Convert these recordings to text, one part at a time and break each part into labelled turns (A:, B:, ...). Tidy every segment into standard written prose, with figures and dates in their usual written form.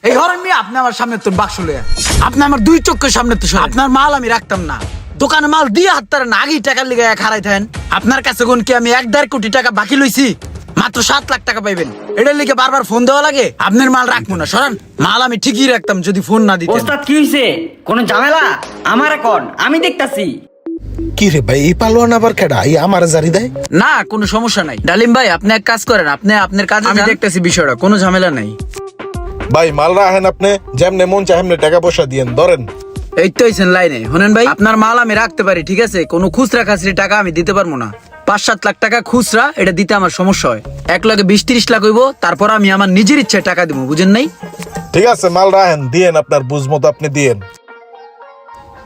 A: এই হরেন মিয়া, আপনি আমার সামনে তোর বাক্স লইয়া, আপনি আমার দুই চোখের সামনে তো সরেন। আপনার মাল আমি রাখতাম না, দোকানে মাল দিয়ে হাত না আগেই টাকার লিগে হারাই থাকেন। আপনার কাছে কোন কি আমি 1.5 কোটি টাকা বাকি লইছি? মাত্র 7 লাখ টাকা পাইবেন, এটার লিগে বারবার ফোন দেওয়া লাগে? আপনার মাল রাখবো না, সরান। মাল আমি ঠিকই রাখতাম যদি ফোন না দিতেন।
B: ওস্তাদ কি হইছে? কোন ঝামেলা? আমার এখন আমি দেখতাছি।
C: কি রে ভাই, এই পালোয়ান আবার কেডা? এই আমার জারি দেয়?
A: না, কোনো সমস্যা নাই ডালিম ভাই, আপনি এক কাজ করেন, আপনি আপনার কাজ, আমি দেখতেছি বিষয়টা, কোনো ঝামেলা নাই।
C: ভাই মাল রাখেন আপনি, যেমনে মন চায় এমনি টাকা পয়সা দিয়েন, ধরেন।
A: এই তো হইছেন লাইনে। শুনেন ভাই, আপনার মাল আমি রাখতে পারি, ঠিক আছে, কোনো খুচরা খাসরি টাকা আমি দিতে পারবো না। 5-7 লাখ টাকা খুচরা, এটা দিতে আমার সমস্যা হয়। 1 লাখে 20-30 লাখ হইব, তারপর আমি আমার নিজের ইচ্ছায় টাকা দিব, বুঝেন নাই?
C: ঠিক আছে মাল রাখেন, দিয়েন আপনার বুঝ মতো আপনি দিয়েন।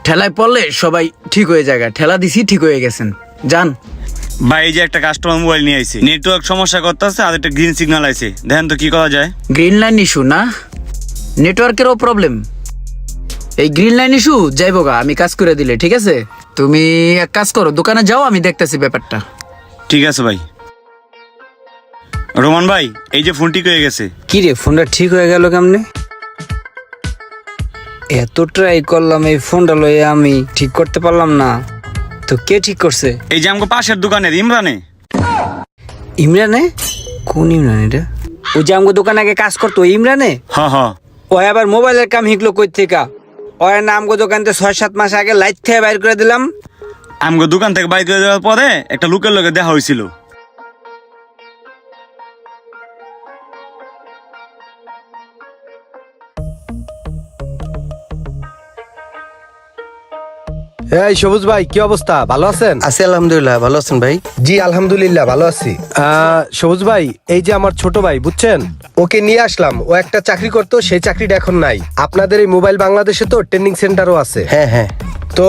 A: ঠেলায় পড়লে সবাই ঠিক হয়ে যায়, ঠেলা দিছি ঠিক হয়ে গেছেন, যান।
D: ভাই এই যে একটা কাস্টমার মোবাইল নিয়ে আইছে, নেটওয়ার্ক সমস্যা করতেছে, আর একটা গ্রিন সিগন্যাল আইছে, দেখেন তো কি করা যায়।
A: গ্রিন লাইন ইস্যু না, নেটওয়ার্কেরও প্রবলেম। এই গ্রিন লাইন ইস্যু যাইবো গা, আমি কাজ করে দিলে, ঠিক আছে? তুমি এক কাজ করো, দোকানে যাও, আমি দেখতেছি ব্যাপারটা।
D: ঠিক আছে ভাই। রোমান ভাই, এই যে ফোন ঠিক হয়ে গেছে।
E: কি রে, ফোনটা ঠিক হয়ে গেল কেমনে? এত ট্রাই করলাম এই ফোনটা লইয়া আমি ঠিক করতে পারলাম না, তো কে ঠিক করছে?
D: এই যে আমাকে পাশের দোকানের ইমরানে।
E: ইমরানে? কোন ইমরান এটা? ওই যে আমগো দোকানে আগে কাজ করতো ওই ইমরানে?
D: হ্যাঁ হ্যাঁ।
E: ও আবার মোবাইলের কাম শিখলো কই থেকে? ওর না আমগো দোকানতে 6-7 মাস আগে লাইট থেকে বাইর করে দিলাম।
D: আমাকে দোকান থেকে বাইর করে দেওয়ার পরে একটা লোকের লগে দেখা হয়েছিল।
F: এই সবুজ ভাই, কি অবস্থা? ভালো আছেন?
G: আছি আলহামদুলিল্লাহ, ভালো আছেন ভাই?
F: জি আলহামদুলিল্লাহ ভালো আছি। সবুজ ভাই, এই যে আমার ছোট ভাই, বুঝছেন, ওকে নিয়ে আসলাম। ও একটা চাকরি করতো, সেই চাকরিটা এখন নাই। আপনাদের এই মোবাইল বাংলাদেশে তো ট্রেনিং সেন্টারও আছে।
G: হ্যাঁ হ্যাঁ।
F: তো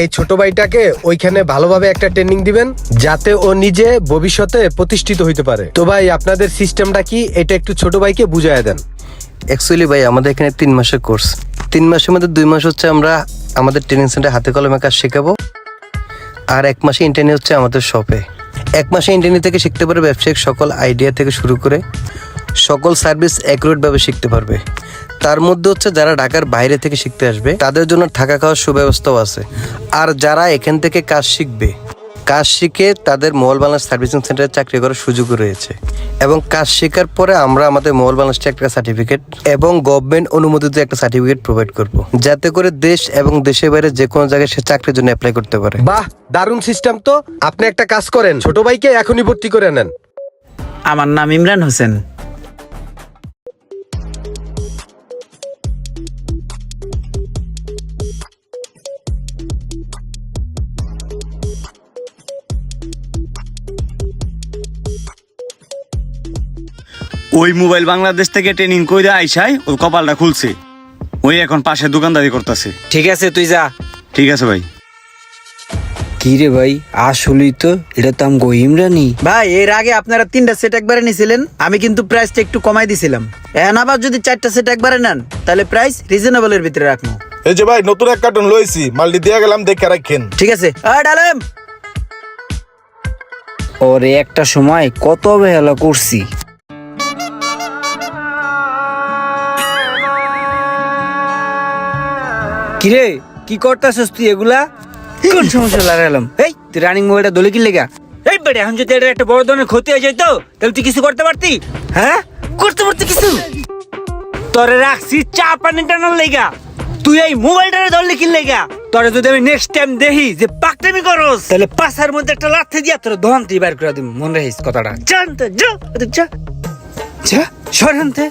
F: এই ছোট ভাইটাকে ওইখানে ভালোভাবে একটা ট্রেনিং দিবেন, যাতে ও নিজে ভবিষ্যতে প্রতিষ্ঠিত হইতে পারে। তো ভাই আপনাদের সিস্টেমটা কি, এটা একটু ছোট ভাইকে বুঝাইয়া দেন।
G: অ্যাকচুয়ালি ভাই আমাদের এখানে 3 মাসের কোর্স। 3 মাসের মধ্যে 2 মাস হচ্ছে আমরা আমাদের ট্রেনিং সেন্টারে হাতে কলমে কাজ শেখাবো, আর 1 মাসে ইন্টার্নি হচ্ছে আমাদের শপে। 1 মাসে ইন্টার্নি থেকে শিখতে পারবে ব্যবসায়িক সকল আইডিয়া থেকে শুরু করে সকল সার্ভিস অ্যাকুরেট ভাবে শিখতে পারবে। তার মধ্যে হচ্ছে যারা ঢাকার বাইরে থেকে শিখতে আসবে তাদের জন্য থাকা খাওয়ার সুব্যবস্থাও আছে। আর যারা এখান থেকে কাজ শিখবে, কাজ শিখে তাদের মোবাইল বাংলাদেশ সার্ভিসিং সেন্টারে চাকরি করার সুযোগ রয়েছে। এবং কাজ শেখার পরে আমরা আমাদের মোবাইল বাংলাদেশ একটা সার্টিফিকেট এবং গভর্নমেন্ট অনুমোদিত একটা সার্টিফিকেট প্রোভাইড করব, যাতে করে দেশ এবং দেশের বাইরে যে কোনো জায়গায় সে চাকরির জন্য অ্যাপ্লাই করতে পারে।
F: বাহ, দারুণ সিস্টেম তো। আপনি একটা কাজ করেন, ছোট ভাইকে এখনই ভর্তি করে নেন।
A: আমার নাম ইমরান হোসেন।
D: ওই মোবাইল বাংলাদেশ থেকে ট্রেনিং কইরা আইসাই ওর কপালটা খুলছে, ওই এখন পাশে দোকানদারি করতেছে।
E: ঠিক আছে, তুই যা।
D: ঠিক আছে ভাই।
E: কি রে ভাই, আসলেই তো এটা তো আমগো ইমরানি।
A: ভাই এর আগে আপনারা 3টা সেট একবারে নিছিলেন, আমি কিন্তু প্রাইসটা একটু কমাই দিছিলাম। এখন আবার যদি 4টা সেট একবারে নেন, তাহলে প্রাইস রিজনেবলের ভিতরে রাখবো।
C: এই যে ভাই নতুন 1 কার্টন লইছি, মালটি দিয়ে গেলাম, দেখে রাখেন।
A: ঠিক আছে। ডালেম,
E: ওরে একটা সময় কত অবহেলা করছি। কিরে, কি করতেছস তুই এগুলা? কোন সমস্যা লাগালাম? এই তুই রানিং মোবাইলটা দলে কি লেগা? এই বেটা, এখন যদি এটা একটা বড় ধরনের ক্ষতি হয়ে যেত, তাহলে তুই কিছু করতে পারতি? হ্যাঁ, করতে পারতি কিছু? তোরে রাখছি চা পানি টানার লেগা, তুই এই মোবাইলটারে ধরলি কি লেগা? তোরে যদি আমি নেক্সট টাইম দেখি যে পাকটামি করস, তাহলে পাশার মধ্যে একটা লাথি দিয়া তোর দহন তুই বের করে দিবি, মনে রাখিস কথাটা। জানতে যা যা যা, সরান্তে।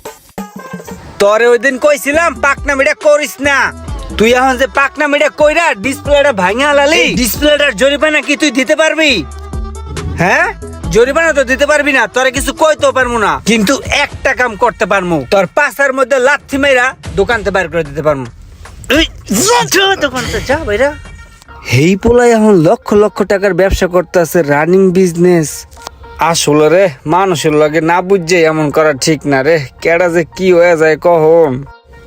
E: তোরে ওই দিন কইছিলাম পাকনামিটা করিস না, তুই এখন যে পাকনামিটা কইরা ডিসপ্লেটা ভাঙা লালি, ডিসপ্লেটার জরিমানা কি তুই দিতে পারবি? হ্যাঁ, জরিমানা তো দিতে পারবি না, তোরা কিছু কইতেও পারবো না, কিন্তু একটা কাম করতে পারবো, তোর পাশার মধ্যে লাথি মেরা দোকানতে বাইর করে দিতে পারবো। দোকানতে যা বাইরা। হেই পোলাই এখন লক্ষ লক্ষ টাকার ব্যবসা করতেছে, রানিং বিজনেস। আসলে রে, মানুষের লগে না বুঝছে এমন করা ঠিক না রে, কেডা যে কি হয়ে যায় কখন।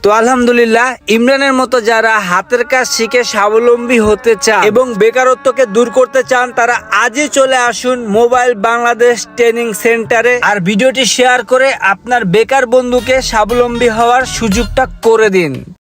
E: তো আলহামদুলিল্লাহ, ইমরানের মতো যারা হাতের কাজ শিখে স্বাবলম্বী হতে চান এবং বেকারত্বকে দূর করতে চান, তারা আজই চলে আসুন মোবাইল বাংলাদেশ ট্রেনিং সেন্টারে, আর ভিডিওটি শেয়ার করে আপনার বেকার বন্ধুকে স্বাবলম্বী হওয়ার সুযোগটা করে দিন।